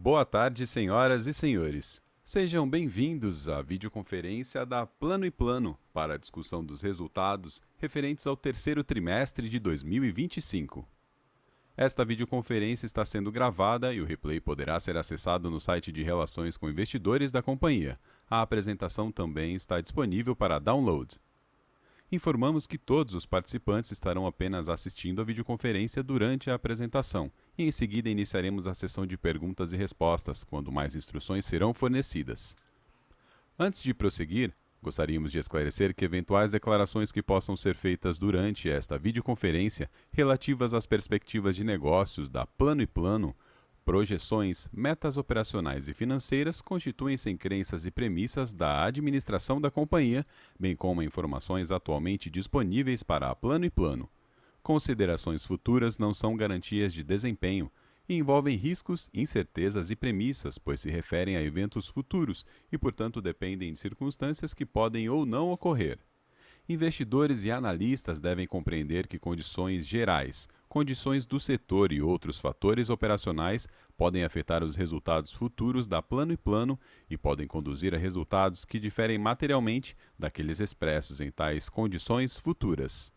Boa tarde, senhoras e senhores. Sejam bem-vindos à videoconferência da Plano e Plano para a discussão dos resultados referentes ao terceiro trimestre de 2025. Esta videoconferência está sendo gravada e o replay poderá ser acessado no site de Relações com Investidores da companhia. A apresentação também está disponível para download. Informamos que todos os participantes estarão apenas assistindo a videoconferência durante a apresentação e em seguida iniciaremos a sessão de perguntas e respostas, quando mais instruções serão fornecidas. Antes de prosseguir, gostaríamos de esclarecer que eventuais declarações que possam ser feitas durante esta videoconferência relativas às perspectivas de negócios da Plano e Plano, projeções, metas operacionais e financeiras constituem-se em crenças e premissas da administração da companhia, bem como informações atualmente disponíveis para a Plano e Plano. Considerações futuras não são garantias de desempenho e envolvem riscos, incertezas e premissas, pois se referem a eventos futuros e, portanto, dependem de circunstâncias que podem ou não ocorrer. Investidores e analistas devem compreender que condições gerais, condições do setor e outros fatores operacionais podem afetar os resultados futuros da Plano e Plano e podem conduzir a resultados que diferem materialmente daqueles expressos em tais condições futuras.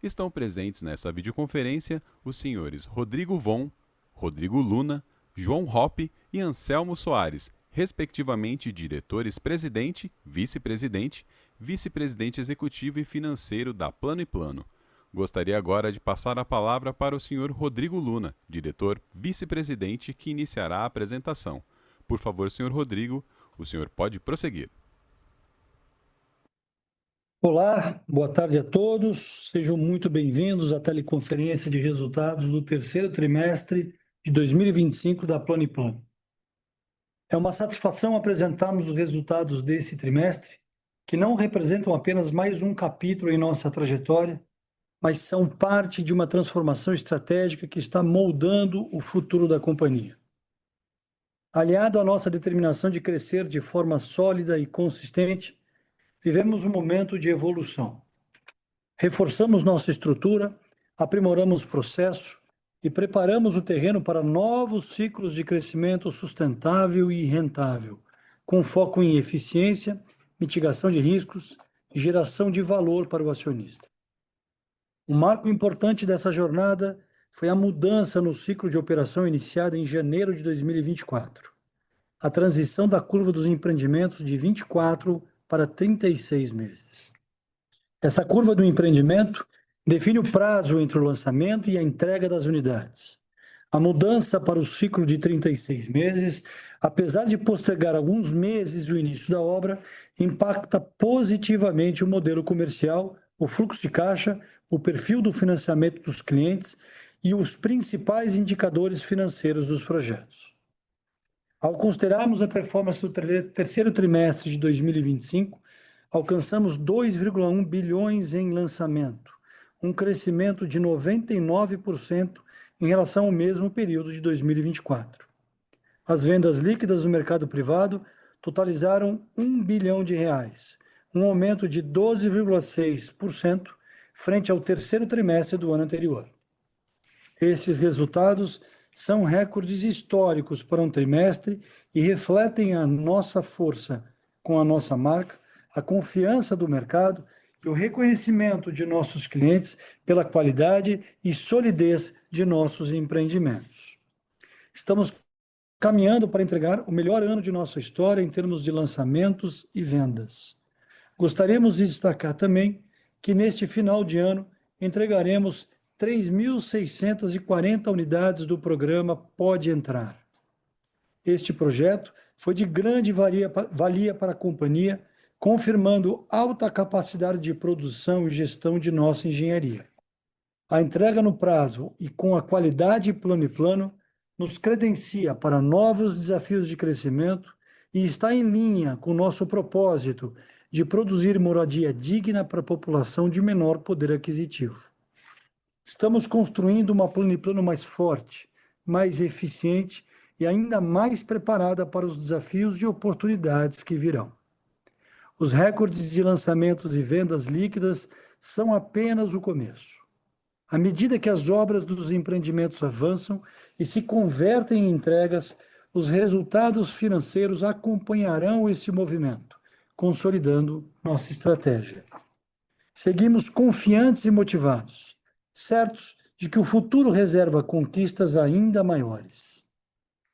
Estão presentes nessa videoconferência os senhores Rodrigo Von, Rodrigo Luna, João Hoppe e Anselmo Soares, respectivamente diretores-presidente, vice-presidente, vice-presidente executivo e financeiro da Plano e Plano. Gostaria agora de passar a palavra para o senhor Rodrigo Luna, diretor vice-presidente, que iniciará a apresentação. Por favor, senhor Rodrigo, o senhor pode prosseguir. Olá, boa tarde a todos. Sejam muito bem-vindos à teleconferência de resultados do terceiro trimestre de 2025 da Plano e Plano. É uma satisfação apresentarmos os resultados desse trimestre, que não representam apenas mais um capítulo em nossa trajetória, mas são parte de uma transformação estratégica que está moldando o futuro da companhia. Aliado à nossa determinação de crescer de forma sólida e consistente, vivemos um momento de evolução. Reforçamos nossa estrutura, aprimoramos o processo e preparamos o terreno para novos ciclos de crescimento sustentável e rentável, com foco em eficiência, mitigação de riscos e geração de valor para o acionista. Um marco importante dessa jornada foi a mudança no ciclo de operação iniciada em janeiro de 2024, a transição da curva dos empreendimentos de 24 para 36 meses. Essa curva do empreendimento define o prazo entre o lançamento e a entrega das unidades. A mudança para o ciclo de 36 meses, apesar de postergar alguns meses o início da obra, impacta positivamente o modelo comercial, o fluxo de caixa, o perfil do financiamento dos clientes e os principais indicadores financeiros dos projetos. Ao considerarmos a performance do terceiro trimestre de 2025, alcançamos 2,1 bilhões em lançamento, um crescimento de 99% em relação ao mesmo período de 2024. As vendas líquidas no mercado privado totalizaram R$ 1 bilhão, um aumento de 12,6% frente ao terceiro trimestre do ano anterior. Estes resultados são recordes históricos para um trimestre e refletem a nossa força com a nossa marca, a confiança do mercado e o reconhecimento de nossos clientes pela qualidade e solidez de nossos empreendimentos. Estamos caminhando para entregar o melhor ano de nossa história em termos de lançamentos e vendas. Gostaríamos de destacar também que neste final de ano entregaremos 3.640 unidades do programa Pode Entrar. Este projeto foi de grande valia para a companhia, confirmando alta capacidade de produção e gestão de nossa engenharia. A entrega no prazo e com a qualidade Plano e Plano nos credencia para novos desafios de crescimento e está em linha com o nosso propósito de produzir moradia digna para a população de menor poder aquisitivo. Estamos construindo uma Plano e Plano mais forte, mais eficiente e ainda mais preparada para os desafios e oportunidades que virão. Os recordes de lançamentos e vendas líquidas são apenas o começo. À medida que as obras dos empreendimentos avançam e se convertem em entregas, os resultados financeiros acompanharão esse movimento, consolidando nossa estratégia. Seguimos confiantes e motivados, certos de que o futuro reserva conquistas ainda maiores.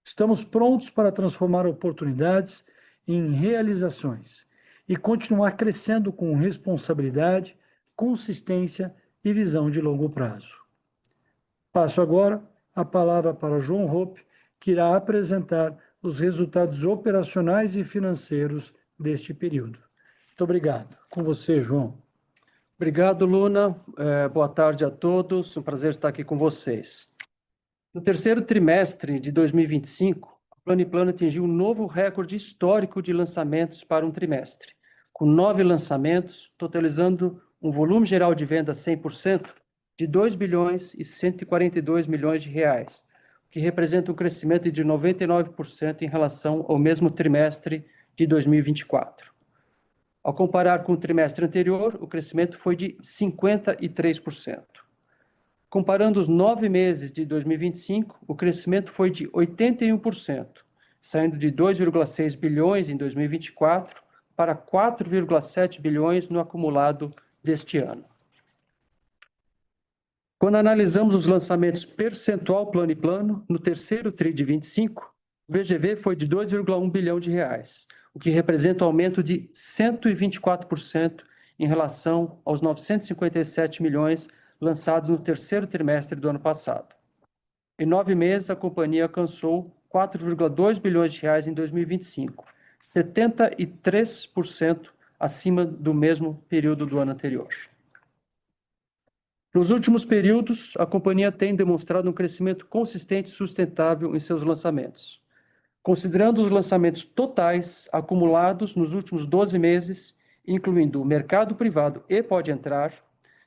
Estamos prontos para transformar oportunidades em realizações e continuar crescendo com responsabilidade, consistência e visão de longo prazo. Passo agora a palavra para João Hoppe, que irá apresentar os resultados operacionais e financeiros deste período. Muito obrigado. Com você, João. Obrigado, Luna. Boa tarde a todos. Um prazer estar aqui com vocês. No terceiro trimestre de 2025, a Plano & Plano atingiu um novo recorde histórico de lançamentos para um trimestre, com 9 lançamentos, totalizando um volume geral de venda 100% de 2 bilhões e 142 milhões de reais, o que representa um crescimento de 99% em relação ao mesmo trimestre de 2024. Ao comparar com o trimestre anterior, o crescimento foi de 53%. Comparando os 9 meses de 2025, o crescimento foi de 81%, saindo de 2,6 bilhões em 2024 para 4,7 bilhões no acumulado deste ano. Quando analisamos os lançamentos percentual Plano & Plano, no terceiro TRI de 25, o VGV foi de 2,1 bilhão de reais, o que representa um aumento de 124% em relação aos 957 milhões lançados no terceiro trimestre do ano passado. Em 9 meses, a companhia alcançou 4,2 bilhões de reais em 2025, 73% acima do mesmo período do ano anterior. Nos últimos períodos, a companhia tem demonstrado um crescimento consistente e sustentável em seus lançamentos. Considerando os lançamentos totais acumulados nos últimos 12 meses, incluindo o mercado privado e Pode Entrar,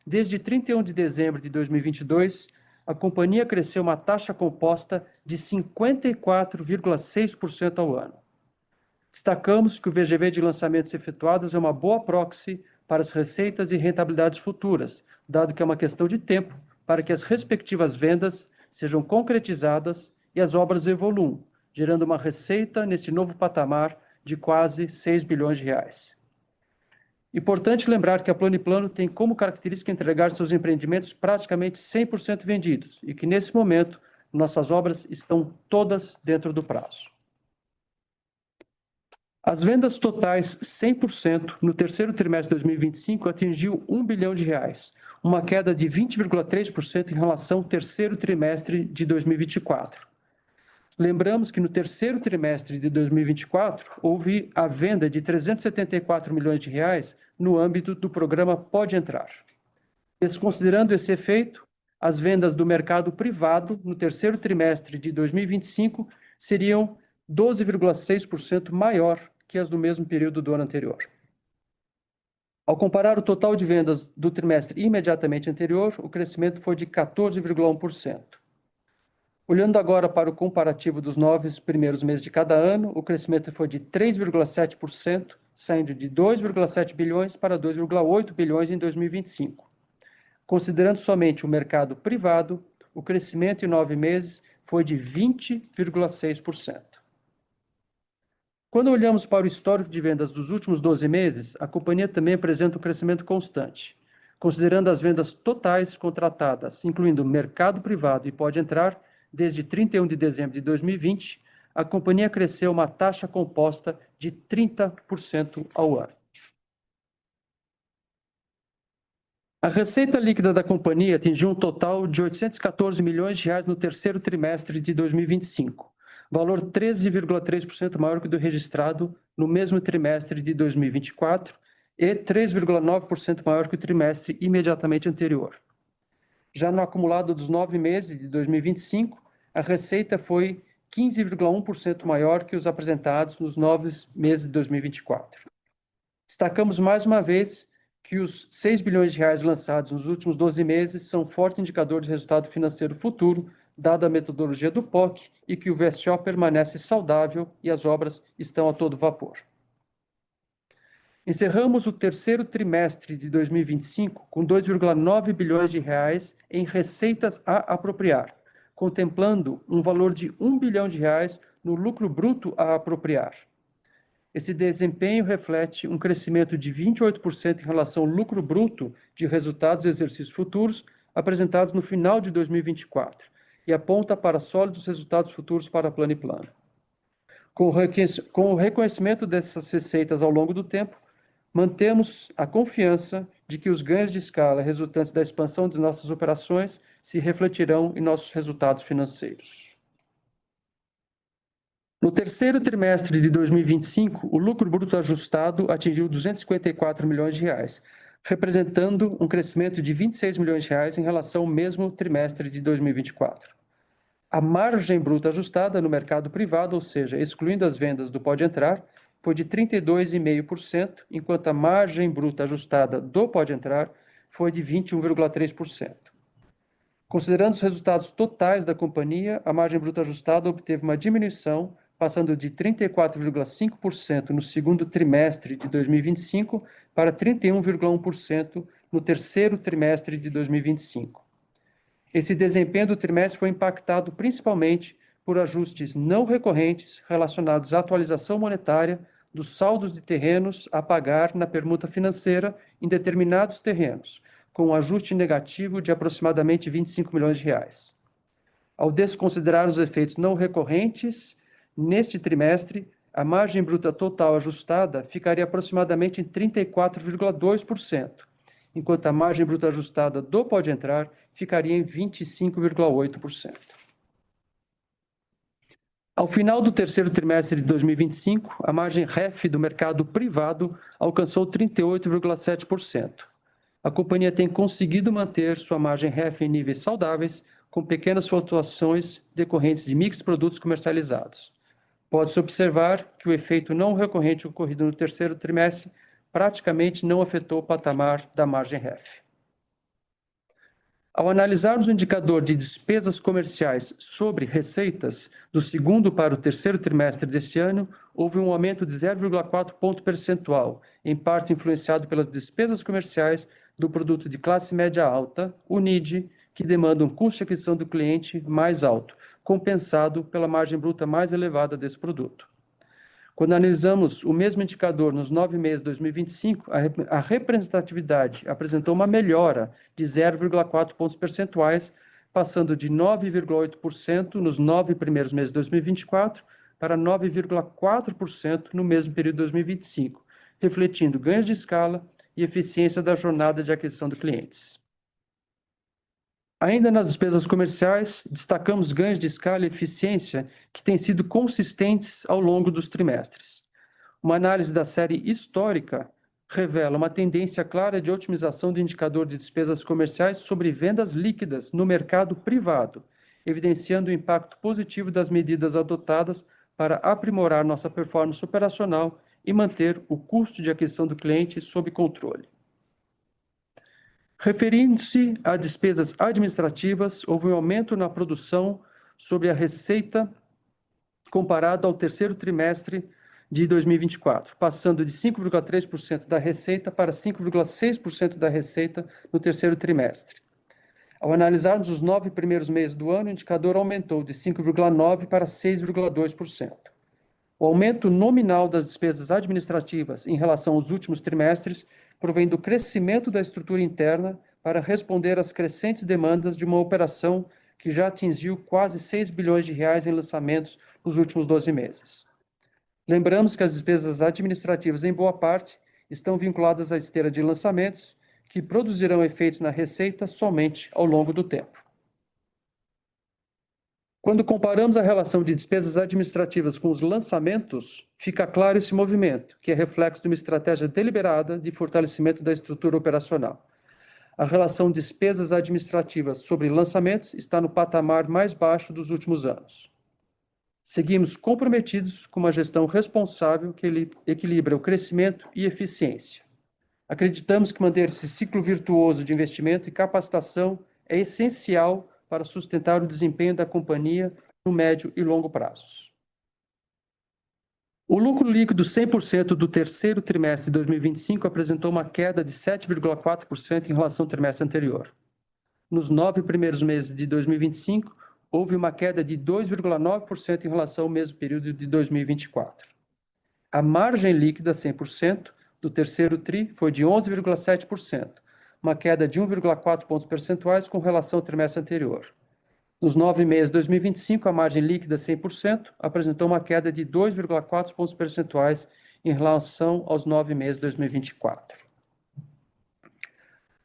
desde 31 de dezembro de 2022, a companhia cresceu uma taxa composta de 54,6% ao ano. Destacamos que o VGV de lançamentos efetuados é uma boa proxy para as receitas e rentabilidades futuras, dado que é uma questão de tempo para que as respectivas vendas sejam concretizadas e as obras evoluam, gerando uma receita nesse novo patamar de quase 6 bilhões de reais. Importante lembrar que a Plano & Plano tem como característica entregar seus empreendimentos praticamente 100% vendidos e que, nesse momento, nossas obras estão todas dentro do prazo. As vendas totais 100% no terceiro trimestre de 2025 atingiu 1 bilhão de reais, uma queda de 20,3% em relação ao terceiro trimestre de 2024. Lembramos que no terceiro trimestre de 2024 houve a venda de 374 milhões de reais no âmbito do programa Pode Entrar. Desconsiderando esse efeito, as vendas do mercado privado no terceiro trimestre de 2025 seriam 12,6% maior que as do mesmo período do ano anterior. Ao comparar o total de vendas do trimestre imediatamente anterior, o crescimento foi de 14,1%. Olhando agora para o comparativo dos 9 primeiros meses de cada ano, o crescimento foi de 3,7%, saindo de 2,7 bilhões para 2,8 bilhões em 2025. Considerando somente o mercado privado, o crescimento em 9 meses foi de 20,6%. Quando olhamos para o histórico de vendas dos últimos 12 meses, a companhia também apresenta um crescimento constante. Considerando as vendas totais contratadas, incluindo mercado privado e Pode Entrar, desde 31 de dezembro de 2020, a companhia cresceu uma taxa composta de 30% ao ano. A receita líquida da companhia atingiu um total de 814 milhões de reais no terceiro trimestre de 2025, valor 13,3% maior que o do registrado no mesmo trimestre de 2024 e 3,9% maior que o trimestre imediatamente anterior. Já no acumulado dos 9 meses de 2025, a receita foi 15,1% maior que os apresentados nos 9 meses de 2024. Destacamos mais uma vez que os 6 bilhões de reais lançados nos últimos 12 meses são um forte indicador de resultado financeiro futuro, dada a metodologia do POC, e que o VSO permanece saudável e as obras estão a todo vapor. Encerramos o terceiro trimestre de 2025 com 2,9 bilhões de reais em receitas a apropriar, contemplando um valor de 1 bilhão de reais no lucro bruto a apropriar. Esse desempenho reflete um crescimento de 28% em relação ao lucro bruto de resultados de exercícios futuros apresentados no final de 2024 e aponta para sólidos resultados futuros para Plano & Plano. Com o reconhecimento dessas receitas ao longo do tempo, mantemos a confiança de que os ganhos de escala resultantes da expansão de nossas operações se refletirão em nossos resultados financeiros. No terceiro trimestre de 2025, o lucro bruto ajustado atingiu R$ 254 milhões, representando um crescimento de R$ 26 milhões em relação ao mesmo trimestre de 2024. A margem bruta ajustada no mercado privado, ou seja, excluindo as vendas do Pode Entrar, foi de 32,5%, enquanto a margem bruta ajustada do Pode Entrar foi de 21,3%. Considerando os resultados totais da companhia, a margem bruta ajustada obteve uma diminuição, passando de 34,5% no segundo trimestre de 2025 para 31,1% no terceiro trimestre de 2025. Esse desempenho do trimestre foi impactado principalmente por ajustes não recorrentes relacionados à atualização monetária dos saldos de terrenos a pagar na permuta financeira em determinados terrenos, com um ajuste negativo de aproximadamente R$ 25 milhões. Ao desconsiderar os efeitos não recorrentes, neste trimestre, a margem bruta total ajustada ficaria aproximadamente em 34,2%, enquanto a margem bruta ajustada do Pode Entrar ficaria em 25,8%. Ao final do terceiro trimestre de 2025, a margem REF do mercado privado alcançou 38,7%. A companhia tem conseguido manter sua margem REF em níveis saudáveis, com pequenas flutuações decorrentes de mix de produtos comercializados. Pode-se observar que o efeito não recorrente ocorrido no terceiro trimestre praticamente não afetou o patamar da margem REF. Ao analisarmos o indicador de despesas comerciais sobre receitas do segundo para o terceiro trimestre deste ano, houve um aumento de 0,4 ponto percentual, em parte influenciado pelas despesas comerciais do produto de classe média alta, o NID, que demanda um custo de aquisição do cliente mais alto, compensado pela margem bruta mais elevada desse produto. Quando analisamos o mesmo indicador nos 9 meses de 2025, a representatividade apresentou uma melhora de 0,4 pontos percentuais, passando de 9,8% nos 9 primeiros meses de 2024 para 9,4% no mesmo período de 2025, refletindo ganhos de escala e eficiência da jornada de aquisição de clientes. Ainda nas despesas comerciais, destacamos ganhos de escala e eficiência que têm sido consistentes ao longo dos trimestres. Uma análise da série histórica revela uma tendência clara de otimização do indicador de despesas comerciais sobre vendas líquidas no mercado privado, evidenciando o impacto positivo das medidas adotadas para aprimorar nossa performance operacional e manter o custo de aquisição do cliente sob controle. Referindo-se a despesas administrativas, houve um aumento na produção sobre a receita comparado ao terceiro trimestre de 2024, passando de 5,3% da receita para 5,6% da receita no terceiro trimestre. Ao analisarmos os 9 primeiros meses do ano, o indicador aumentou de 5,9% para 6,2%. O aumento nominal das despesas administrativas em relação aos últimos trimestres provém do crescimento da estrutura interna para responder às crescentes demandas de uma operação que já atingiu quase R$ 6 bilhões em lançamentos nos últimos 12 meses. Lembramos que as despesas administrativas, em boa parte, estão vinculadas à esteira de lançamentos, que produzirão efeitos na receita somente ao longo do tempo. Quando comparamos a relação de despesas administrativas com os lançamentos, fica claro esse movimento, que é reflexo de uma estratégia deliberada de fortalecimento da estrutura operacional. A relação de despesas administrativas sobre lançamentos está no patamar mais baixo dos últimos anos. Seguimos comprometidos com uma gestão responsável que equilibra o crescimento e eficiência. Acreditamos que manter esse ciclo virtuoso de investimento e capacitação é essencial para sustentar o desempenho da companhia no médio e longo prazos. O lucro líquido 100% do terceiro trimestre de 2025 apresentou uma queda de 7,4% em relação ao trimestre anterior. Nos 9 primeiros meses de 2025, houve uma queda de 2,9% em relação ao mesmo período de 2024. A margem líquida 100% do terceiro TRI foi de 11,7%, uma queda de 1,4 pontos percentuais com relação ao trimestre anterior. Nos 9 meses de 2025, a margem líquida 100% apresentou uma queda de 2,4 pontos percentuais em relação aos 9 meses de 2024.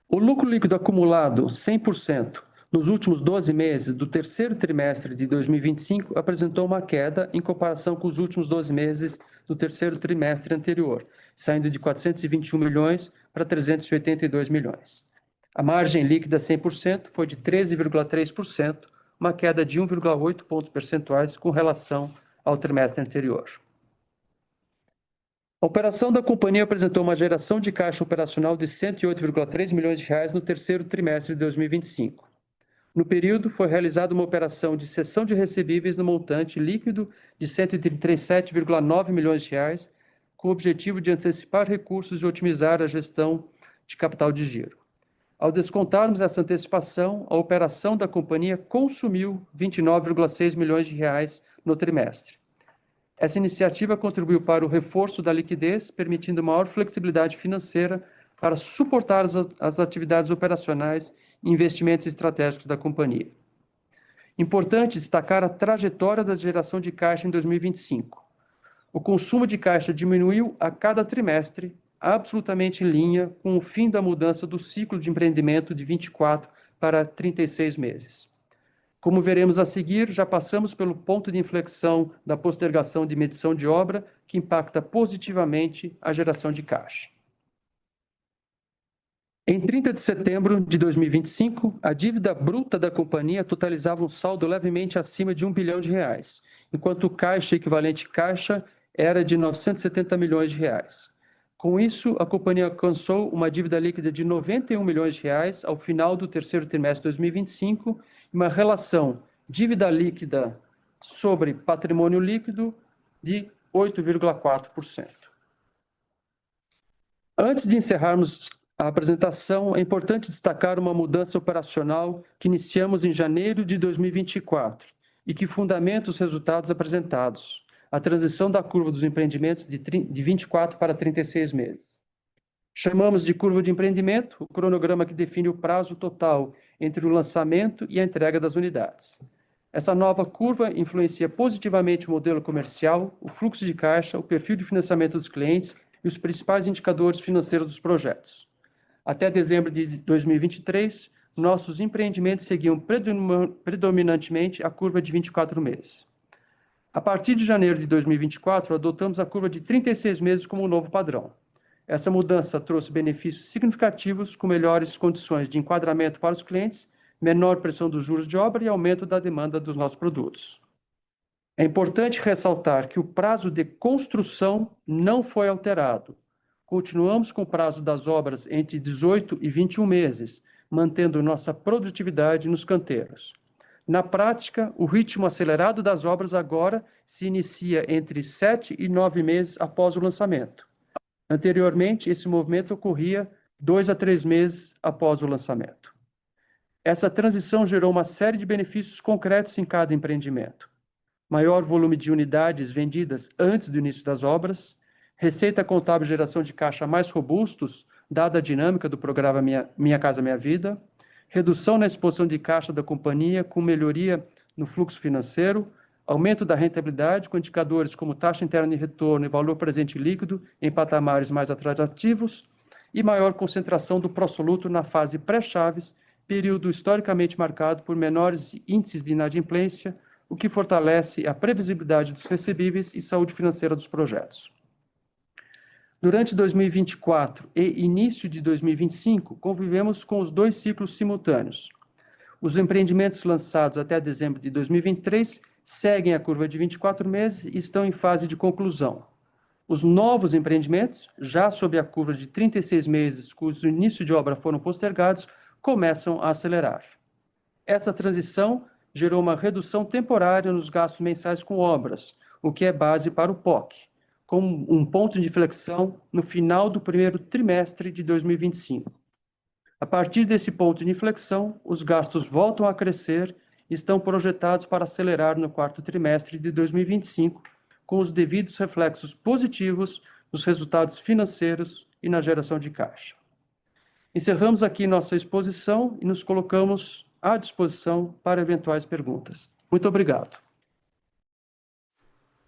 O lucro líquido acumulado 100% nos últimos 12 meses do terceiro trimestre de 2025 apresentou uma queda em comparação com os últimos 12 meses do terceiro trimestre anterior, saindo de 421 milhões para 382 milhões. A margem líquida 100% foi de 13,3%, uma queda de 1,8 pontos percentuais com relação ao trimestre anterior. A operação da companhia apresentou uma geração de caixa operacional de 108,3 milhões de reais no terceiro trimestre de 2025. No período, foi realizada uma operação de cessão de recebíveis no montante líquido de 137,9 milhões de reais, com o objetivo de antecipar recursos e otimizar a gestão de capital de giro. Ao descontarmos essa antecipação, a operação da companhia consumiu 29,6 milhões de reais no trimestre. Essa iniciativa contribuiu para o reforço da liquidez, permitindo maior flexibilidade financeira para suportar as atividades operacionais e investimentos estratégicos da companhia. Importante destacar a trajetória da geração de caixa em 2025. O consumo de caixa diminuiu a cada trimestre, absolutamente em linha com o fim da mudança do ciclo de empreendimento de 24 para 36 meses. Como veremos a seguir, já passamos pelo ponto de inflexão da postergação de medição de obra, que impacta positivamente a geração de caixa. Em 30 de setembro de 2025, a dívida bruta da companhia totalizava um saldo levemente acima de R$ 1 bilhão, enquanto o caixa equivalente caixa era de 970 milhões de reais. Com isso, a companhia alcançou uma dívida líquida de 91 milhões de reais ao final do terceiro trimestre de 2025 e uma relação dívida líquida sobre patrimônio líquido de 8,4%. Antes de encerrarmos a apresentação, é importante destacar uma mudança operacional que iniciamos em janeiro de 2024 e que fundamenta os resultados apresentados. A transição da curva dos empreendimentos de 24 para 36 meses. Chamamos de curva de empreendimento o cronograma que define o prazo total entre o lançamento e a entrega das unidades. Essa nova curva influencia positivamente o modelo comercial, o fluxo de caixa, o perfil de financiamento dos clientes e os principais indicadores financeiros dos projetos. Até dezembro de 2023, nossos empreendimentos seguiam predominantemente a curva de 24 meses. A partir de janeiro de 2024, adotamos a curva de 36 meses como um novo padrão. Essa mudança trouxe benefícios significativos com melhores condições de enquadramento para os clientes, menor pressão dos juros de obra e aumento da demanda dos nossos produtos. É importante ressaltar que o prazo de construção não foi alterado. Continuamos com o prazo das obras entre 18 e 21 meses, mantendo nossa produtividade nos canteiros. Na prática, o ritmo acelerado das obras agora se inicia entre 7 e 9 meses após o lançamento. Anteriormente, esse movimento ocorria 2 a 3 meses após o lançamento. Essa transição gerou uma série de benefícios concretos em cada empreendimento. Maior volume de unidades vendidas antes do início das obras, receita contábil e geração de caixa mais robustos, dada a dinâmica do programa Minha Casa Minha Vida, redução na exposição de caixa da companhia com melhoria no fluxo financeiro, aumento da rentabilidade com indicadores como taxa interna de retorno e valor presente líquido em patamares mais atrativos e maior concentração do pró-soluto na fase pré-chaves, período historicamente marcado por menores índices de inadimplência, o que fortalece a previsibilidade dos recebíveis e saúde financeira dos projetos. Durante 2024 e início de 2025, convivemos com os dois ciclos simultâneos. Os empreendimentos lançados até dezembro de 2023 seguem a curva de 24 meses e estão em fase de conclusão. Os novos empreendimentos, já sob a curva de 36 meses, cujo início de obra foram postergados, começam a acelerar. Essa transição gerou uma redução temporária nos gastos mensais com obras, o que é base para o POC, com um ponto de inflexão no final do primeiro trimestre de 2025. A partir desse ponto de inflexão, os gastos voltam a crescer estão projetados para acelerar no quarto trimestre de 2025, com os devidos reflexos positivos nos resultados financeiros e na geração de caixa. Encerramos aqui nossa exposição e nos colocamos à disposição para eventuais perguntas. Muito obrigado.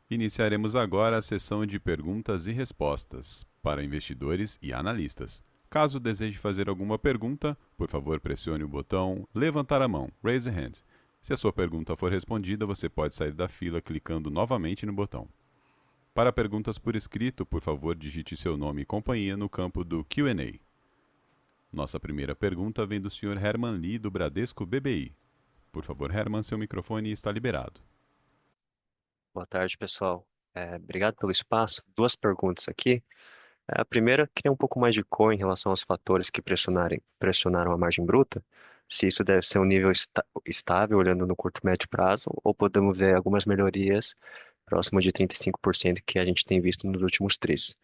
Iniciaremos agora a sessão de perguntas e respostas para investidores e analistas. Caso deseje fazer alguma pergunta, por favor pressione o botão levantar a mão, raise a hand. Se a sua pergunta for respondida, você pode sair da fila clicando novamente no botão. Para perguntas por escrito, por favor digite seu nome e companhia no campo do Q&A. Nossa primeira pergunta vem do Sr. Herman Lee, do Bradesco BBI. Por favor, Herman, seu microfone está liberado. Boa tarde, pessoal. Obrigado pelo espaço. Duas perguntas aqui. A primeira, queria um pouco mais de cor em relação aos fatores que pressionaram a margem bruta. Se isso deve ser um nível estável, olhando no curto e médio prazo, ou podemos ver algumas melhorias próximo de 35% que a gente tem visto nos últimos tris.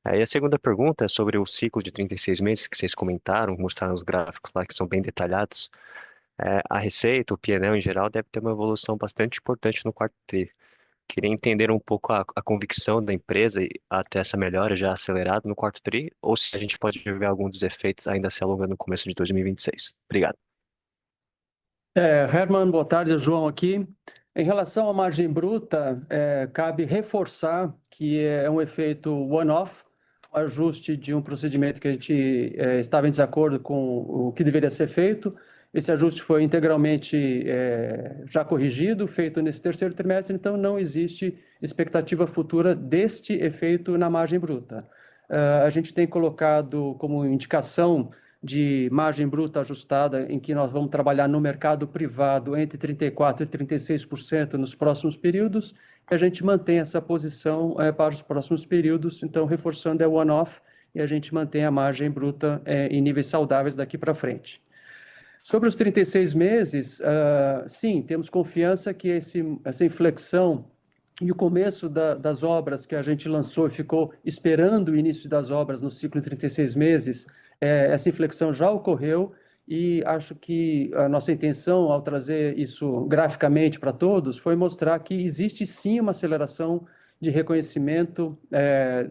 Aí a segunda pergunta é sobre o ciclo de 36 meses que vocês comentaram, mostraram os gráficos lá que são bem detalhados. A receita, o P&L em geral, deve ter uma evolução bastante importante no quarto tri. Queria entender um pouco a convicção da empresa até essa melhora já acelerada no quarto tri, ou se a gente pode ver algum dos efeitos ainda se alongando no começo de 2026. Obrigado. Herman, boa tarde, João aqui. Em relação à margem bruta, cabe reforçar que é um efeito one-off, um ajuste de um procedimento que a gente estava em desacordo com o que deveria ser feito. Esse ajuste foi integralmente já corrigido, feito nesse terceiro trimestre, então não existe expectativa futura deste efeito na margem bruta. A gente tem colocado como indicação de margem bruta ajustada, em que nós vamos trabalhar no mercado privado entre 34% e 36% nos próximos períodos, e a gente mantém essa posição para os próximos períodos, então reforçando é one-off, e a gente mantém a margem bruta em níveis saudáveis daqui para frente. Sobre os 36 meses, sim, temos confiança que essa inflexão e o começo das obras que a gente lançou e ficou esperando o início das obras no ciclo de 36 meses, essa inflexão já ocorreu e acho que a nossa intenção ao trazer isso graficamente para todos foi mostrar que existe sim uma aceleração de reconhecimento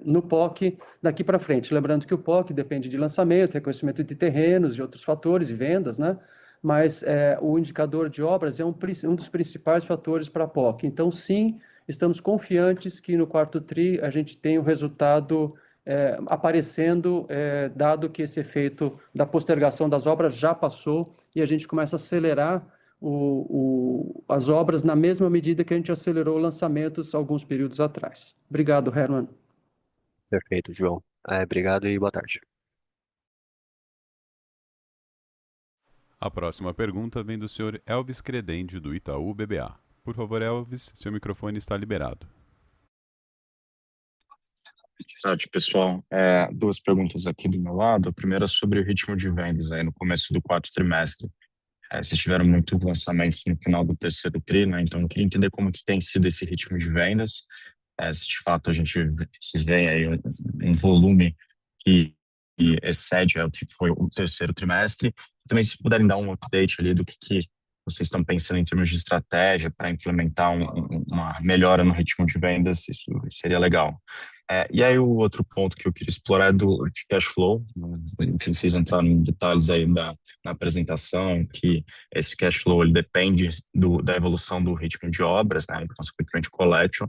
no POC daqui para frente. Lembrando que o POC depende de lançamento, reconhecimento de terrenos e outros fatores e vendas, né? Mas o indicador de obras é um dos principais fatores para a POC. Então, sim, estamos confiantes que no quarto tri a gente tem o resultado aparecendo, dado que esse efeito da postergação das obras já passou e a gente começa a acelerar as obras na mesma medida que a gente acelerou lançamentos alguns períodos atrás. Obrigado, Herman. Perfeito, João. Obrigado e boa tarde. A próxima pergunta vem do Sr. Elvis Credendio, do Itaú BBA. Por favor, Elvis, seu microfone está liberado. Boa tarde, pessoal. Duas perguntas aqui do meu lado. A primeira é sobre o ritmo de vendas aí no começo do quarto trimestre. Vocês tiveram muitos lançamentos no final do terceiro tri, né? Então, eu queria entender como que tem sido esse ritmo de vendas. Se de fato vocês veem aí um volume que excede o que foi o terceiro trimestre. Também, se puderem dar um update ali do que vocês estão pensando em termos de estratégia para implementar uma melhora no ritmo de vendas, isso seria legal. E aí o outro ponto que eu queria explorar é de cash flow. Enfim, vocês entraram em detalhes aí na apresentação, que esse cash flow ele depende da evolução do ritmo de obras, né, e consequentemente collection.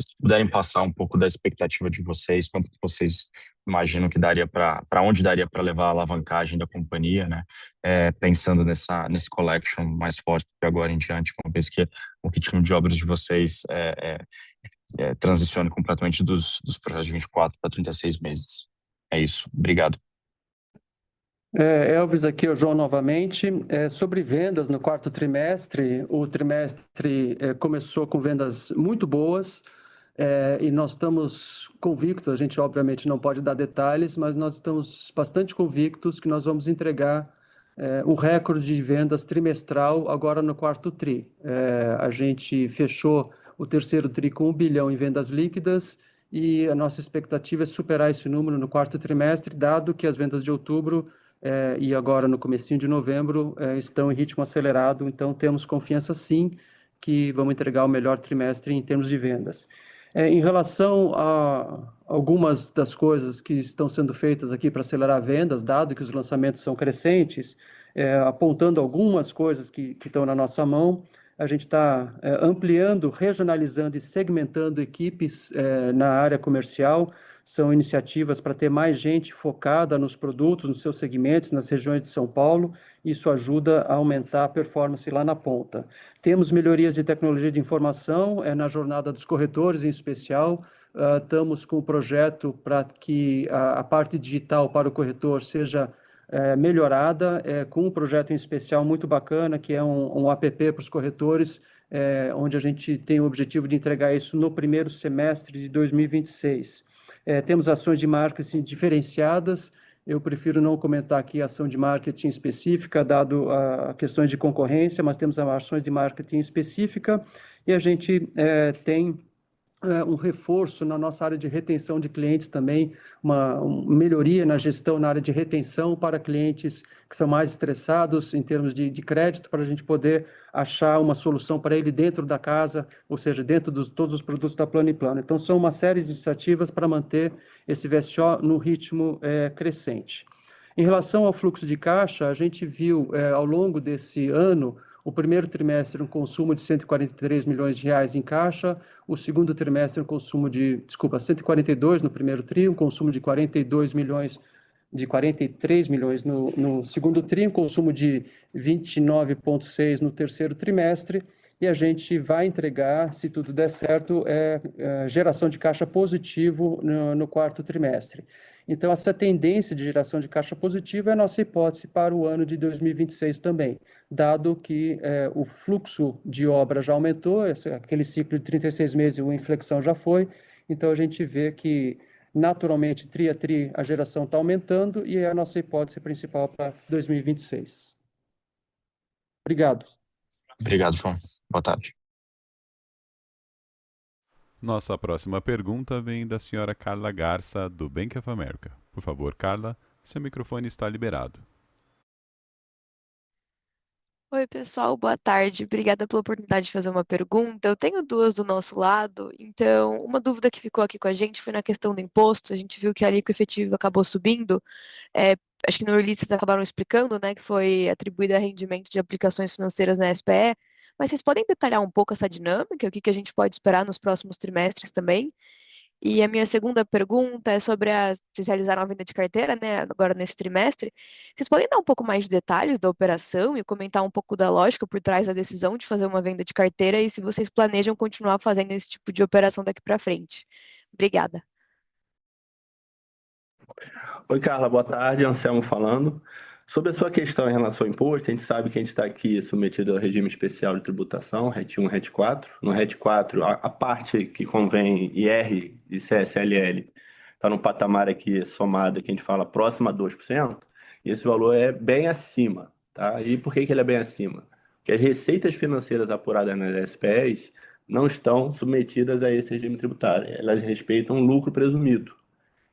Se puderem passar um pouco da expectativa de vocês, quanto que vocês imaginam que daria para onde daria para levar a alavancagem da companhia, né? Pensando nesse collection mais forte de agora em diante, uma vez que o ritmo de obras de vocês transicione completamente dos projetos de 24 para 36 meses. É isso. Obrigado. Elvis, aqui é o João novamente. Sobre vendas no quarto trimestre, o trimestre começou com vendas muito boas, e nós estamos convictos, a gente obviamente não pode dar detalhes, mas nós estamos bastante convictos que nós vamos entregar um recorde de vendas trimestral agora no quarto tri. A gente fechou o terceiro tri com 1 bilhão em vendas líquidas e a nossa expectativa é superar esse número no quarto trimestre, dado que as vendas de outubro e agora no comecinho de novembro estão em ritmo acelerado, então temos confiança sim que vamos entregar o melhor trimestre em termos de vendas. Em relação a algumas das coisas que estão sendo feitas aqui para acelerar vendas, dado que os lançamentos são crescentes, apontando algumas coisas que estão na nossa mão, a gente está ampliando, regionalizando e segmentando equipes na área comercial. São iniciativas para ter mais gente focada nos produtos, nos seus segmentos, nas regiões de São Paulo. Isso ajuda a aumentar a performance lá na ponta. Temos melhorias de tecnologia de informação na jornada dos corretores, em especial. Estamos com o projeto para que a parte digital para o corretor seja melhorada, com um projeto em especial muito bacana, que é um app para os corretores, onde a gente tem o objetivo de entregar isso no primeiro semestre de 2026. Temos ações de marketing diferenciadas. Eu prefiro não comentar aqui a ação de marketing específica, dado a questões de concorrência, mas temos ações de marketing específica e a gente tem um reforço na nossa área de retenção de clientes também, uma melhoria na gestão na área de retenção para clientes que são mais estressados em termos de crédito, para a gente poder achar uma solução para ele dentro da casa, ou seja, dentro de todos os produtos da Plano & Plano. Então, são uma série de iniciativas para manter esse VSO no ritmo crescente. Em relação ao fluxo de caixa, a gente viu ao longo desse ano o primeiro trimestre um consumo de 143 milhões de reais em caixa, o segundo trimestre um consumo de, 142 no primeiro tri, um consumo de 43 milhões no segundo tri, um consumo de 29,6 no terceiro trimestre, e a gente vai entregar, se tudo der certo, geração de caixa positivo no quarto trimestre. Então, essa tendência de geração de caixa positiva é a nossa hipótese para o ano de 2026 também, dado que o fluxo de obra já aumentou, aquele ciclo de 36 meses, a inflexão já foi, então a gente vê que, naturalmente, tri a tri, a geração está aumentando e é a nossa hipótese principal para 2026. Obrigado. Obrigado, João. Boa tarde. Nossa próxima pergunta vem da senhora Carla Garça, do Bank of America. Por favor, Carla, seu microfone está liberado. Oi, pessoal, boa tarde. Obrigada pela oportunidade de fazer uma pergunta. Eu tenho duas do nosso lado. Então, uma dúvida que ficou aqui com a gente foi na questão do imposto. A gente viu que a alíquota efetiva acabou subindo. Acho que no release vocês acabaram explicando, né, que foi atribuída a rendimento de aplicações financeiras na SPE. Mas vocês podem detalhar um pouco essa dinâmica, o que a gente pode esperar nos próximos trimestres também? E a minha segunda pergunta é sobre vocês realizaram a venda de carteira, né, agora nesse trimestre. Vocês podem dar um pouco mais de detalhes da operação e comentar um pouco da lógica por trás da decisão de fazer uma venda de carteira e se vocês planejam continuar fazendo esse tipo de operação daqui para frente? Obrigada. Oi, Carla, boa tarde. Anselmo falando. Sobre a sua questão em relação ao imposto, a gente sabe que a gente está aqui submetido ao regime especial de tributação, RET 1 e RET 4. No RET 4, a parte que convém IR e CSLL está no patamar aqui somado, que a gente fala próximo a 2%, e esse valor é bem acima. Tá? E por que ele é bem acima? Porque as receitas financeiras apuradas nas SPEs não estão submetidas a esse regime tributário, elas respeitam o lucro presumido.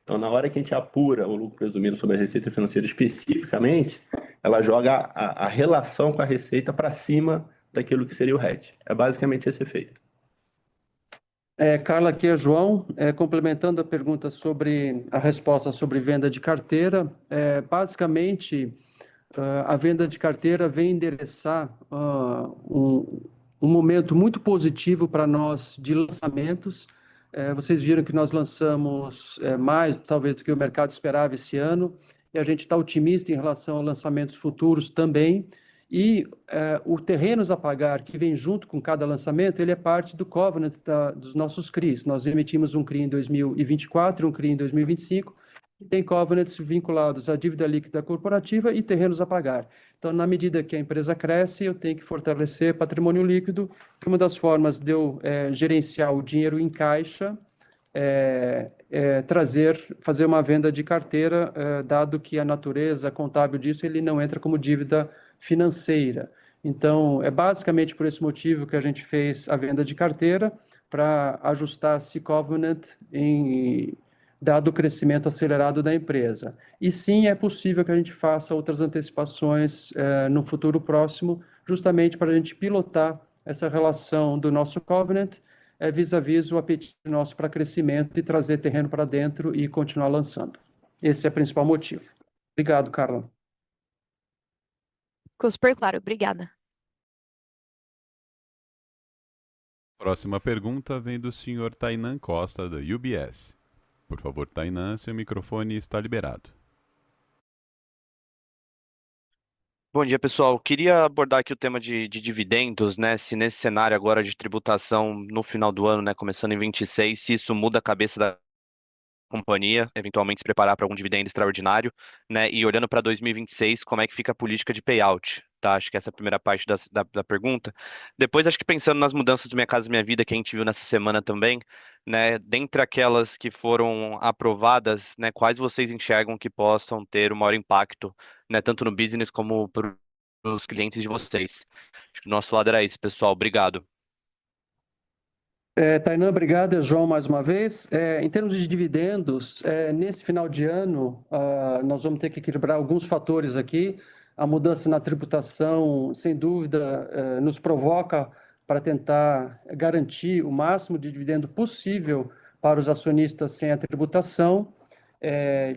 Então, na hora que a gente apura o lucro presumido sobre a receita financeira especificamente, ela joga a relação com a receita para cima daquilo que seria o RET. É basicamente esse efeito. Carla, aqui é João. Complementando a pergunta sobre a resposta sobre venda de carteira, basicamente, a venda de carteira vem endereçar um momento muito positivo para nós de lançamentos. Vocês viram que nós lançamos mais, talvez, do que o mercado esperava esse ano, e a gente está otimista em relação a lançamentos futuros também. E o terrenos a pagar que vem junto com cada lançamento, ele é parte do covenant dos nossos CRIs. Nós emitimos um CRI em 2024, um CRI em 2025, e tem covenants vinculados à dívida líquida corporativa e terrenos a pagar. Então, na medida que a empresa cresce, eu tenho que fortalecer patrimônio líquido. Uma das formas de eu gerenciar o dinheiro em caixa fazer uma venda de carteira, dado que a natureza contábil disso, ele não entra como dívida financeira. Então, é basicamente por esse motivo que a gente fez a venda de carteira, para ajustar esse covenant dado o crescimento acelerado da empresa. E sim, é possível que a gente faça outras antecipações no futuro próximo, justamente para a gente pilotar essa relação do nosso covenant vis-à-vis o apetite nosso para crescimento e trazer terreno para dentro e continuar lançando. Esse é o principal motivo. Obrigado, Carla. Ficou super claro, obrigada. Próxima pergunta vem do senhor Tainan Costa, da UBS. Por favor, Tainan, seu microfone está liberado. Bom dia, pessoal. Queria abordar aqui o tema de dividendos, né? Se nesse cenário agora de tributação no final do ano, né, começando em 26, se isso muda a cabeça da companhia, eventualmente se preparar para algum dividendo extraordinário, né? E olhando para 2026, como é que fica a política de payout, tá? Acho que essa é a primeira parte da pergunta. Depois, acho que pensando nas mudanças do Minha Casa Minha Vida que a gente viu nessa semana também, né? Dentre aquelas que foram aprovadas, né? Quais vocês enxergam que possam ter o maior impacto, né? Tanto no business como para os clientes de vocês. Acho que do nosso lado era isso, pessoal. Obrigado. Tainan, obrigado. É João mais uma vez. Em termos de dividendos, nesse final de ano, nós vamos ter que equilibrar alguns fatores aqui. A mudança na tributação, sem dúvida, nos provoca para tentar garantir o máximo de dividendo possível para os acionistas sem a tributação.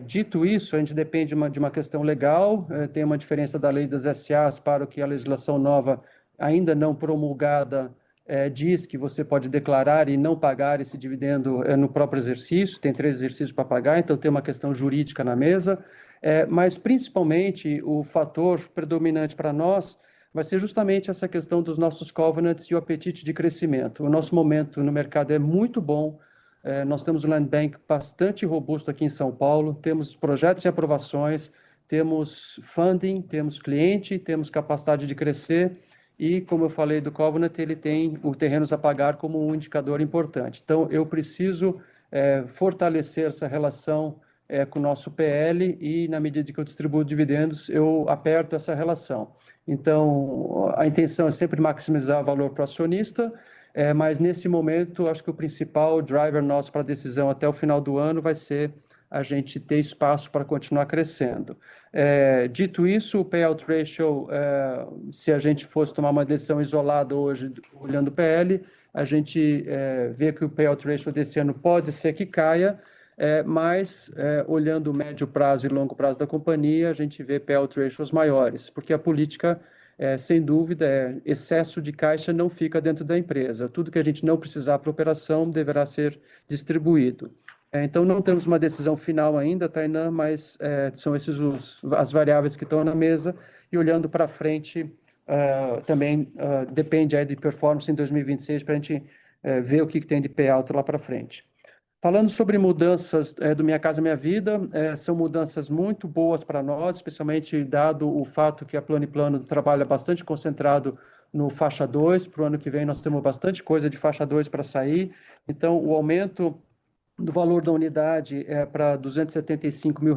Dito isso, a gente depende de uma questão legal, tem uma diferença da lei das SAs para o que a legislação nova, ainda não promulgada, diz que você pode declarar e não pagar esse dividendo no próprio exercício, tem 3 exercícios para pagar, então tem uma questão jurídica na mesa, mas principalmente o fator predominante para nós vai ser justamente essa questão dos nossos covenants e o apetite de crescimento. O nosso momento no mercado é muito bom, nós temos um land bank bastante robusto aqui em São Paulo, temos projetos e aprovações, temos funding, temos cliente, temos capacidade de crescer e, como eu falei do Covenant, ele tem o terrenos a pagar como um indicador importante. Então, eu preciso fortalecer essa relação com o nosso PL e, na medida que eu distribuo dividendos, eu aperto essa relação. Então, a intenção é sempre maximizar o valor para o acionista, mas nesse momento, acho que o principal driver nosso para a decisão até o final do ano vai ser a gente ter espaço para continuar crescendo. Dito isso, o payout ratio, se a gente fosse tomar uma decisão isolada hoje, olhando o PL, a gente vê que o payout ratio desse ano pode ser que caia, mas olhando o médio prazo e longo prazo da companhia, a gente vê payout ratios maiores, porque a política, sem dúvida, excesso de caixa não fica dentro da empresa. Tudo que a gente não precisar para operação deverá ser distribuído. Então, não temos uma decisão final ainda, Tainan, mas são as variáveis que estão na mesa, e olhando para frente, também depende aí de performance em 2026 para a gente ver o que tem de payout lá para frente. Falando sobre mudanças do Minha Casa Minha Vida, são mudanças muito boas para nós, especialmente dado o fato que a Plano & Plano trabalha bastante concentrado no faixa 2, para o ano que vem nós temos bastante coisa de faixa 2 para sair, então o aumento do valor da unidade para R$ 275 mil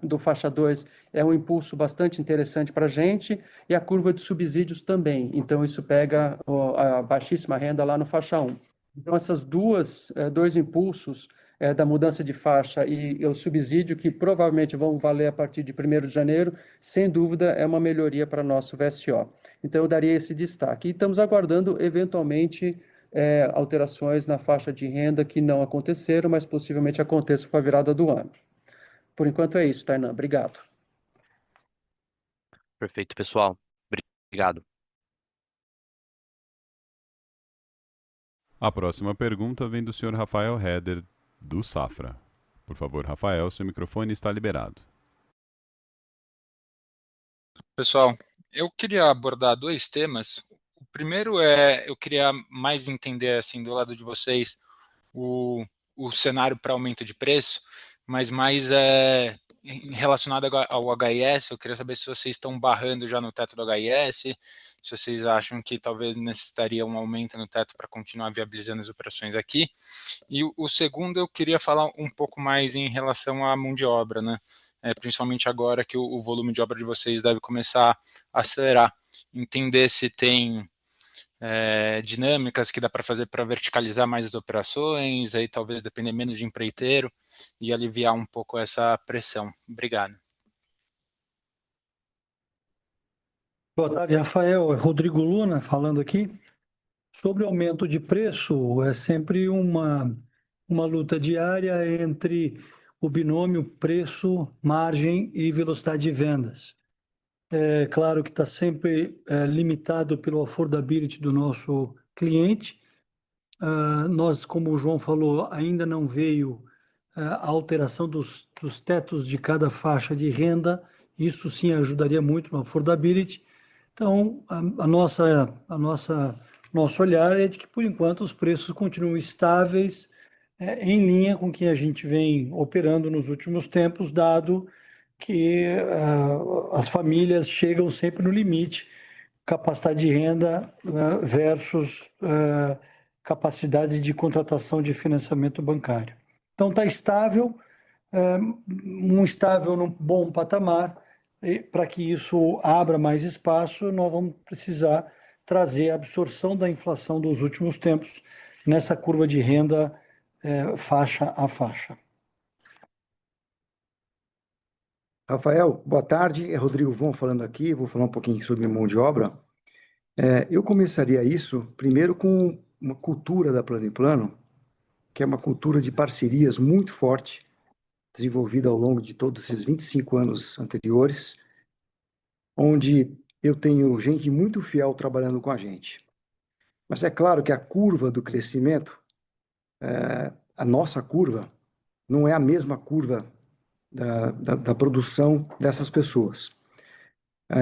do faixa 2 é um impulso bastante interessante para a gente, e a curva de subsídios também, então isso pega a baixíssima renda lá no faixa 1. Então, essas dois impulsos da mudança de faixa e o subsídio, que provavelmente vão valer a partir de 1º de janeiro, sem dúvida é uma melhoria para nosso VSO. Então, eu daria esse destaque. E estamos aguardando, eventualmente, alterações na faixa de renda que não aconteceram, mas possivelmente aconteçam com a virada do ano. Por enquanto é isso, Tainan. Obrigado. Perfeito, pessoal. Obrigado. A próxima pergunta vem do senhor Rafael Heder, do Safra. Por favor, Rafael, seu microfone está liberado. Pessoal, eu queria abordar 2 temas. O primeiro eu queria mais entender, assim, do lado de vocês, o cenário para aumento de preço, mas mais relacionado ao HIS. Eu queria saber se vocês estão barrando já no teto do HIS, se vocês acham que talvez necessitaria um aumento no teto para continuar viabilizando as operações aqui. E o segundo, eu queria falar um pouco mais em relação à mão de obra, né? Principalmente agora que o volume de obra de vocês deve começar a acelerar. Entender se tem dinâmicas que dá para fazer para verticalizar mais as operações, aí talvez depender menos de empreiteiro e aliviar um pouco essa pressão. Obrigado. Boa tarde, Rafael. É Rodrigo Luna falando aqui. Sobre o aumento de preço, é sempre uma luta diária entre o binômio preço, margem e velocidade de vendas. É claro que está sempre limitado pelo affordability do nosso cliente. Nós, como o João falou, ainda não veio a alteração dos tetos de cada faixa de renda. Isso sim ajudaria muito no affordability. Então, nosso olhar é de que, por enquanto, os preços continuam estáveis, em linha com o que a gente vem operando nos últimos tempos, dado que as famílias chegam sempre no limite, capacidade de renda versus capacidade de contratação de financiamento bancário. Então, está estável, estável num bom patamar. Para que isso abra mais espaço, nós vamos precisar trazer a absorção da inflação dos últimos tempos nessa curva de renda faixa a faixa. Rafael, boa tarde. É Rodrigo Von falando aqui. Vou falar um pouquinho sobre mão de obra. Eu começaria isso primeiro com uma cultura da Plano & Plano, que é uma cultura de parcerias muito forte, desenvolvida ao longo de todos esses 25 anos anteriores, onde eu tenho gente muito fiel trabalhando com a gente. Mas é claro que a curva do crescimento, a nossa curva, não é a mesma curva da produção dessas pessoas.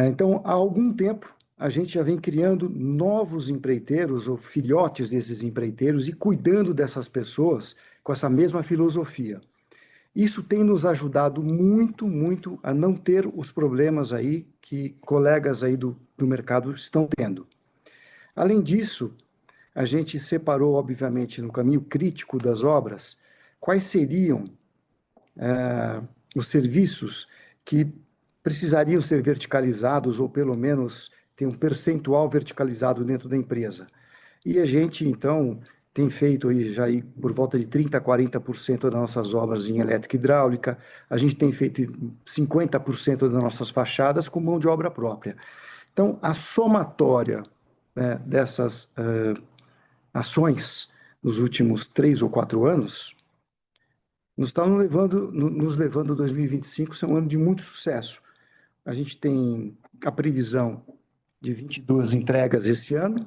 Então, há algum tempo, a gente já vem criando novos empreiteiros ou filhotes desses empreiteiros e cuidando dessas pessoas com essa mesma filosofia. Isso tem nos ajudado muito, muito a não ter os problemas aí que colegas aí do mercado estão tendo. Além disso, a gente separou, obviamente, no caminho crítico das obras, quais seriam os serviços que precisariam ser verticalizados ou pelo menos ter um percentual verticalizado dentro da empresa. E a gente, então, tem feito aí já aí por volta de 30% a 40% das nossas obras em elétrica e hidráulica, a gente tem feito 50% das nossas fachadas com mão de obra própria. Então, a somatória dessas ações nos últimos 3 ou 4 anos nos levando a 2025 ser um ano de muito sucesso. A gente tem a previsão de 22 entregas esse ano,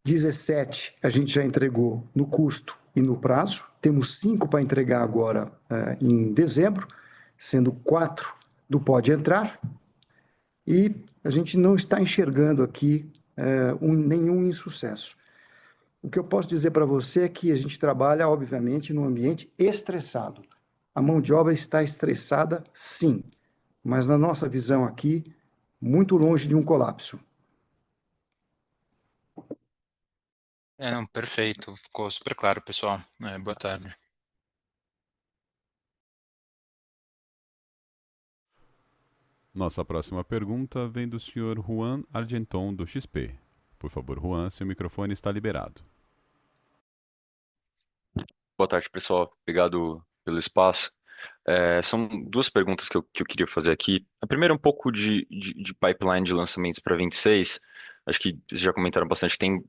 17 a gente já entregou no custo e no prazo, temos 5 para entregar agora em dezembro, sendo 4 do Pode Entrar, e a gente não está enxergando aqui nenhum insucesso. O que eu posso dizer para você é que a gente trabalha, obviamente, num ambiente estressado. A mão de obra está estressada, sim, mas na nossa visão aqui, muito longe de um colapso. Não, perfeito, ficou super claro, pessoal. Boa tarde. Nossa próxima pergunta vem do senhor Juan Argenton, do XP. Por favor, Juan, seu microfone está liberado. Boa tarde, pessoal. Obrigado pelo espaço. São 2 perguntas que eu queria fazer aqui. A primeira é um pouco de pipeline de lançamentos para 26. Acho que vocês já comentaram bastante, tem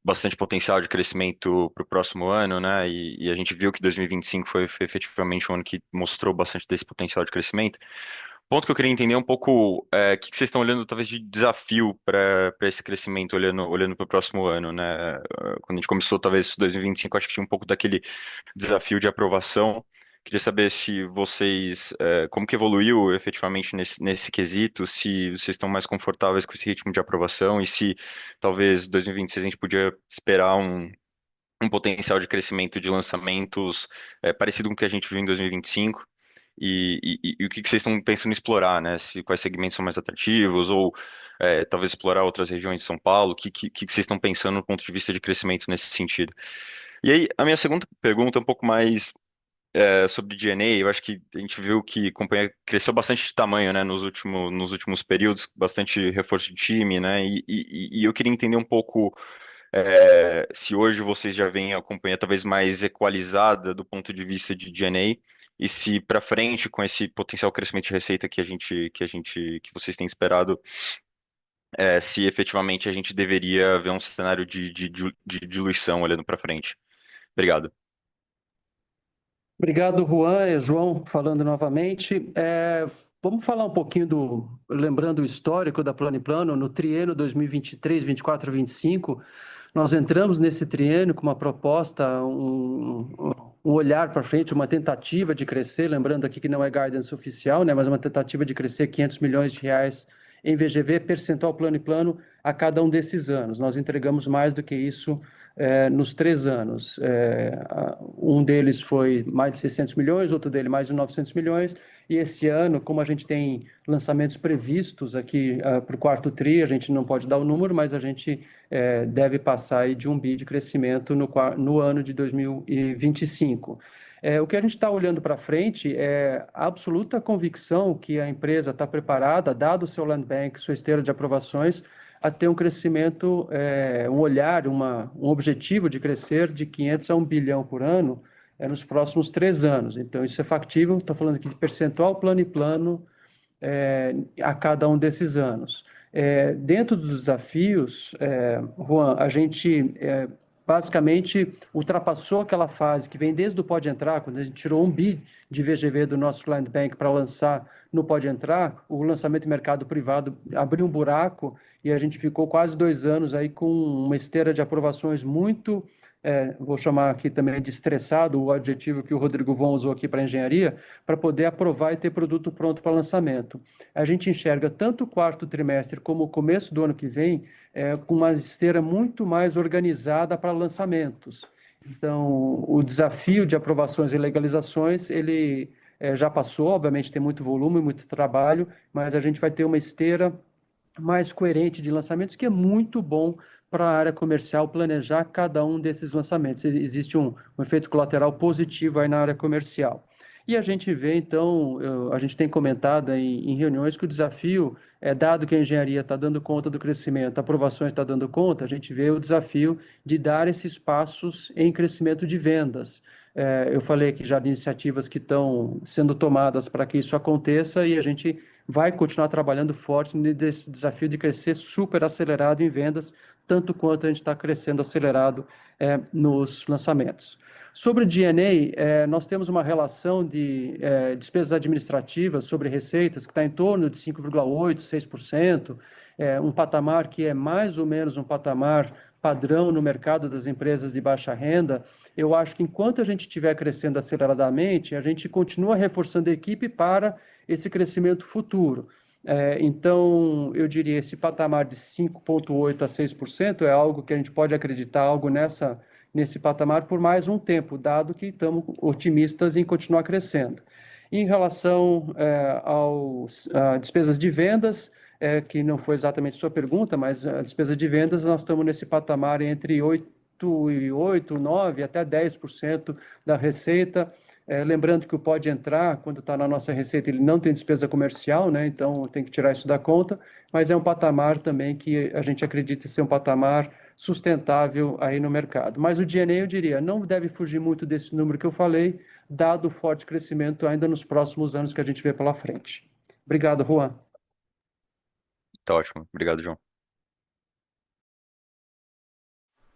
bastante potencial de crescimento para o próximo ano, né? E a gente viu que 2025 foi efetivamente um ano que mostrou bastante desse potencial de crescimento. O ponto que eu queria entender é um pouco o que vocês estão olhando, talvez, de desafio para esse crescimento, olhando para o próximo ano, né? Quando a gente começou, talvez, 2025, acho que tinha um pouco daquele desafio de aprovação. Queria saber se vocês, como que evoluiu efetivamente nesse quesito, se vocês estão mais confortáveis com esse ritmo de aprovação e se talvez 2026 a gente podia esperar um potencial de crescimento de lançamentos parecido com o que a gente viu em 2025. E o que vocês estão pensando em explorar, né? Quais segmentos são mais atrativos, ou talvez explorar outras regiões de São Paulo? O que vocês estão pensando do ponto de vista de crescimento nesse sentido? E aí, a minha segunda pergunta é um pouco mais sobre G&A, eu acho que a gente viu que a companhia cresceu bastante de tamanho, né, nos últimos períodos, bastante reforço de time, né, e eu queria entender um pouco se hoje vocês já veem a companhia talvez mais equalizada do ponto de vista de G&A, e se para frente, com esse potencial crescimento de receita que vocês têm esperado, se efetivamente a gente deveria ver um cenário de diluição olhando para frente. Obrigado. Obrigado, Juan. É João falando novamente. Vamos falar um pouquinho lembrando o histórico da Plano & Plano, no triênio 2023, 24, 25, nós entramos nesse triênio com uma proposta, um olhar para frente, uma tentativa de crescer, lembrando aqui que não é guidance oficial, né, mas uma tentativa de crescer 500 milhões de reais em VGV, percentual Plano & Plano a cada um desses anos. Nós entregamos mais do que isso nos 3 anos. Um deles foi mais de 600 milhões, outro dele mais de 900 milhões, e esse ano, como a gente tem lançamentos previstos aqui para o quarto TRI, a gente não pode dar o número, mas a gente deve passar aí de 1 bi de crescimento no ano de 2025. O que a gente está olhando para frente é a absoluta convicção que a empresa está preparada, dado o seu land bank, sua esteira de aprovações, a ter um crescimento, um olhar, um objetivo de crescer de 500 a 1 bilhão por ano nos próximos 3 anos. Então, isso é factível, estou falando aqui de percentual Plano & Plano a cada um desses anos. Dentro dos desafios, Juan, a gente basicamente ultrapassou aquela fase que vem desde o Pode Entrar, quando a gente tirou 1 bi de VGV do nosso land bank para lançar no Pode Entrar, o lançamento em mercado privado abriu um buraco e a gente ficou quase 2 anos aí com uma esteira de aprovações muito, vou chamar aqui também de estressado, o adjetivo que o Rodrigo Von usou aqui para engenharia, para poder aprovar e ter produto pronto para lançamento. A gente enxerga tanto o quarto trimestre como o começo do ano que vem com uma esteira muito mais organizada para lançamentos. Então, o desafio de aprovações e legalizações, ele já passou, obviamente tem muito volume, muito trabalho, mas a gente vai ter uma esteira mais coerente de lançamentos, que é muito bom para a área comercial planejar cada um desses lançamentos. Existe um efeito colateral positivo aí na área comercial. E a gente vê, então, a gente tem comentado em reuniões que o desafio, dado que a engenharia está dando conta do crescimento, a aprovações está dando conta, a gente vê o desafio de dar esses passos em crescimento de vendas. Eu falei aqui já de iniciativas que estão sendo tomadas para que isso aconteça e a gente vai continuar trabalhando forte nesse desafio de crescer super acelerado em vendas, tanto quanto a gente está crescendo acelerado nos lançamentos. Sobre G&A, nós temos uma relação de despesas administrativas sobre receitas que está em torno de 5,8%, 6%, um patamar que é mais ou menos um patamar padrão no mercado das empresas de baixa renda. Eu acho que enquanto a gente estiver crescendo aceleradamente, a gente continua reforçando a equipe para esse crescimento futuro. Então, eu diria esse patamar de 5,8% a 6% é algo que a gente pode acreditar, algo nesse patamar por mais um tempo, dado que estamos otimistas em continuar crescendo. Em relação às despesas de vendas, que não foi exatamente sua pergunta, mas a despesa de vendas, nós estamos nesse patamar entre 8,8%, 9% até 10% da receita. Lembrando que o Pode Entrar, quando está na nossa receita, ele não tem despesa comercial, né? Então tem que tirar isso da conta, mas é um patamar também que a gente acredita ser um patamar sustentável aí no mercado. Mas o G&A, eu diria, não deve fugir muito desse número que eu falei, dado o forte crescimento ainda nos próximos anos que a gente vê pela frente. Obrigado, Juan. Tá ótimo. Obrigado, João.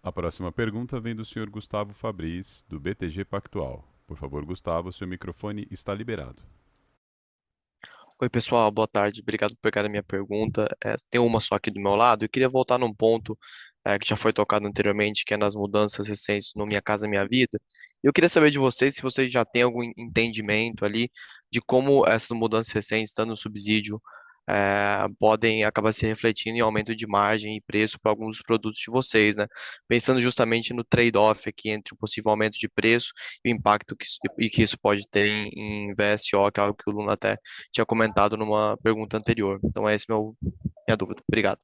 A próxima pergunta vem do senhor Gustavo Fabris, do BTG Pactual. Por favor, Gustavo, seu microfone está liberado. Oi, pessoal, boa tarde. Obrigado por pegar a minha pergunta. Tem uma só aqui do meu lado. Eu queria voltar num ponto que já foi tocado anteriormente, que é nas mudanças recentes no Minha Casa Minha Vida. Eu queria saber de vocês se vocês já têm algum entendimento ali de como essas mudanças recentes, dando no subsídio, podem acabar se refletindo em aumento de margem e preço para alguns dos produtos de vocês, né? Pensando justamente no trade-off aqui entre o possível aumento de preço e o impacto que isso pode ter em VSO, que é algo que o Luna até tinha comentado numa pergunta anterior. Então, essa é minha dúvida. Obrigado.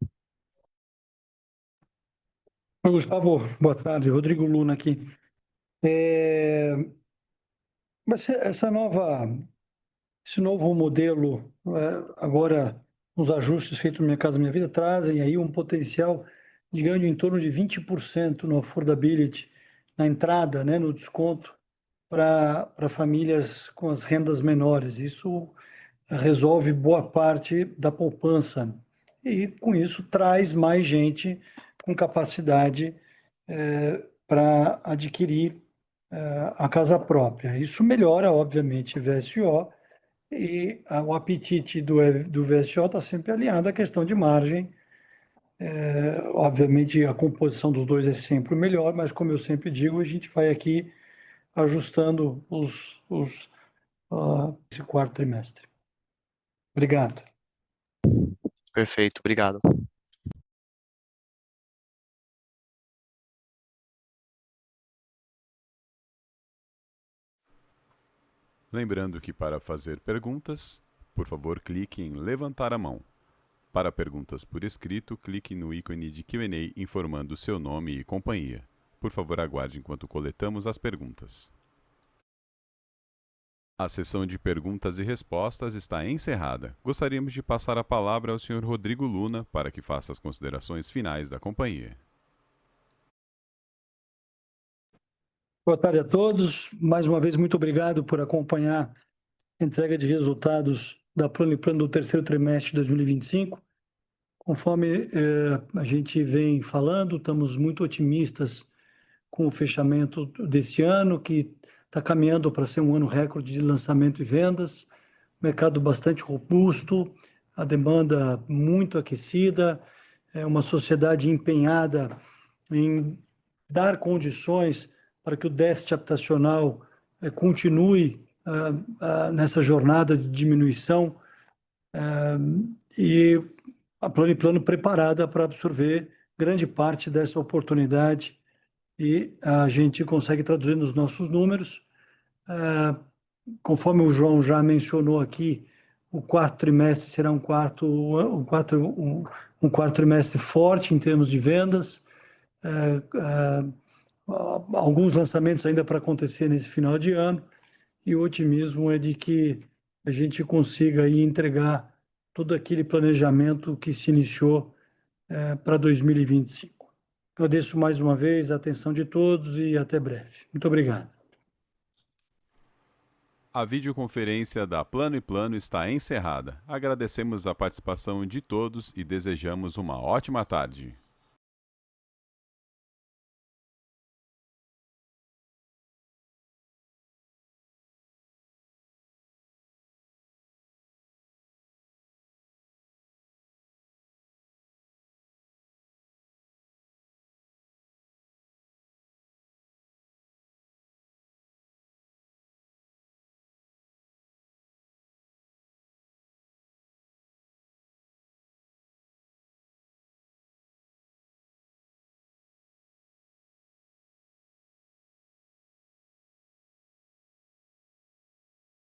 Gustavo, boa tarde. Rodrigo Luna aqui. Mas esse novo modelo, agora, os ajustes feitos no Minha Casa Minha Vida trazem aí um potencial de ganho de em torno de 20% no affordability, na entrada, né, no desconto para famílias com as rendas menores. Isso resolve boa parte da poupança e, com isso, traz mais gente com capacidade para adquirir a casa própria. Isso melhora, obviamente, VSO e o apetite do VSO está sempre alinhado à questão de margem. Obviamente, a composição dos dois é sempre o melhor, mas, como eu sempre digo, a gente vai aqui ajustando esse quarto trimestre. Obrigado. Perfeito, obrigado. Lembrando que para fazer perguntas, por favor, clique em levantar a mão. Para perguntas por escrito, clique no ícone de Q&A informando seu nome e companhia. Por favor, aguarde enquanto coletamos as perguntas. A sessão de perguntas e respostas está encerrada. Gostaríamos de passar a palavra ao Sr. Rodrigo Luna para que faça as considerações finais da companhia. Boa tarde a todos. Mais uma vez, muito obrigado por acompanhar a entrega de resultados da Plano & Plano do terceiro trimestre de 2025. Conforme a gente vem falando, estamos muito otimistas com o fechamento desse ano, que está caminhando para ser um ano recorde de lançamento e vendas, mercado bastante robusto, a demanda muito aquecida, uma sociedade empenhada em dar condições para que o déficit habitacional continue nessa jornada de diminuição e a Plano & Plano preparada para absorver grande parte dessa oportunidade e a gente consegue traduzir nos nossos números. Conforme o João já mencionou aqui, o quarto trimestre será um quarto trimestre forte em termos de vendas. Alguns lançamentos ainda para acontecer nesse final de ano, e o otimismo é de que a gente consiga aí entregar todo aquele planejamento que se iniciou para 2025. Agradeço mais uma vez a atenção de todos e até breve. Muito obrigado. A videoconferência da Plano & Plano está encerrada. Agradecemos a participação de todos e desejamos uma ótima tarde.